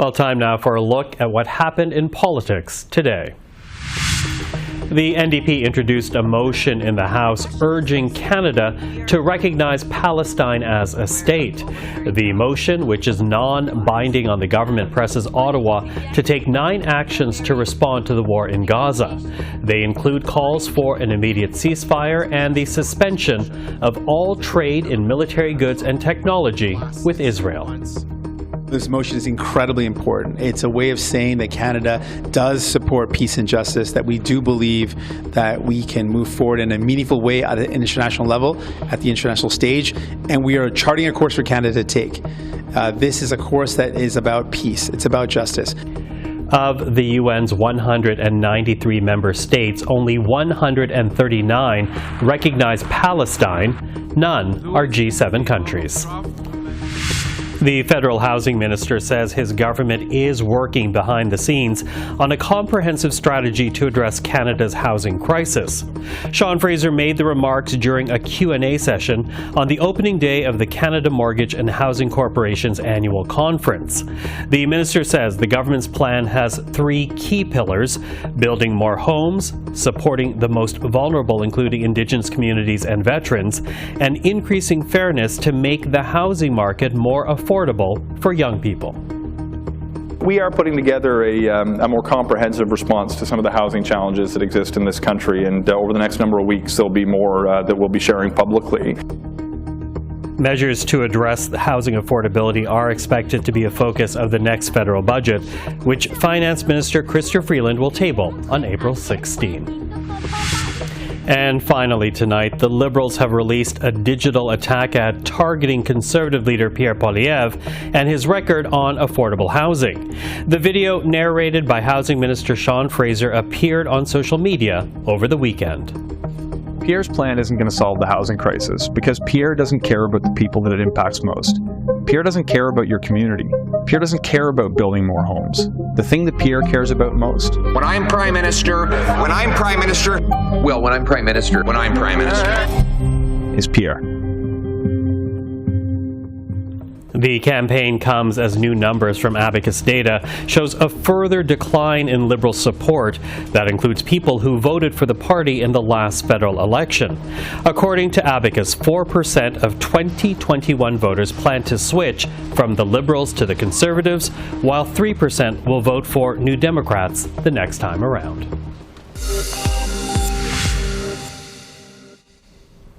Well, time now for a look at what happened in politics today. The NDP introduced a motion in the House urging Canada to recognize Palestine as a state. The motion, which is non-binding on the government, presses Ottawa to take 9 actions to respond to the war in Gaza. They include calls for an immediate ceasefire and the suspension of all trade in military goods and technology with Israel. This motion is incredibly important. It's a way of saying that Canada does support peace and justice, that we do believe that we can move forward in a meaningful way at an international level, at the international stage, and we are charting a course for Canada to take. This is a course that is about peace. It's about justice. Of the UN's 193 member states, only 139 recognize Palestine. None are G7 countries. The federal housing minister says his government is working behind the scenes on a comprehensive strategy to address Canada's housing crisis. Sean Fraser made the remarks during a Q&A session on the opening day of the Canada Mortgage and Housing Corporation's annual conference. The minister says the government's plan has 3 key pillars: building more homes, supporting the most vulnerable, including Indigenous communities and veterans, and increasing fairness to make the housing market more affordable for young people. We are putting together a more comprehensive response to some of the housing challenges that exist in this country, and over the next number of weeks there'll be more that we'll be sharing publicly. Measures to address the housing affordability are expected to be a focus of the next federal budget, which Finance Minister Chrystia Freeland will table on April 16. And finally tonight, the Liberals have released a digital attack ad targeting Conservative leader Pierre Poilievre and his record on affordable housing. The video, narrated by Housing Minister Sean Fraser, appeared on social media over the weekend. Pierre's plan isn't going to solve the housing crisis because Pierre doesn't care about the people that it impacts most. Pierre doesn't care about your community. Pierre doesn't care about building more homes. The thing that Pierre cares about most. When I'm Prime Minister, when I'm Prime Minister, is Pierre. The campaign comes as new numbers from Abacus data shows a further decline in Liberal support. That includes people who voted for the party in the last federal election. According to Abacus, 4% of 2021 voters plan to switch from the Liberals to the Conservatives, while 3% will vote for New Democrats the next time around.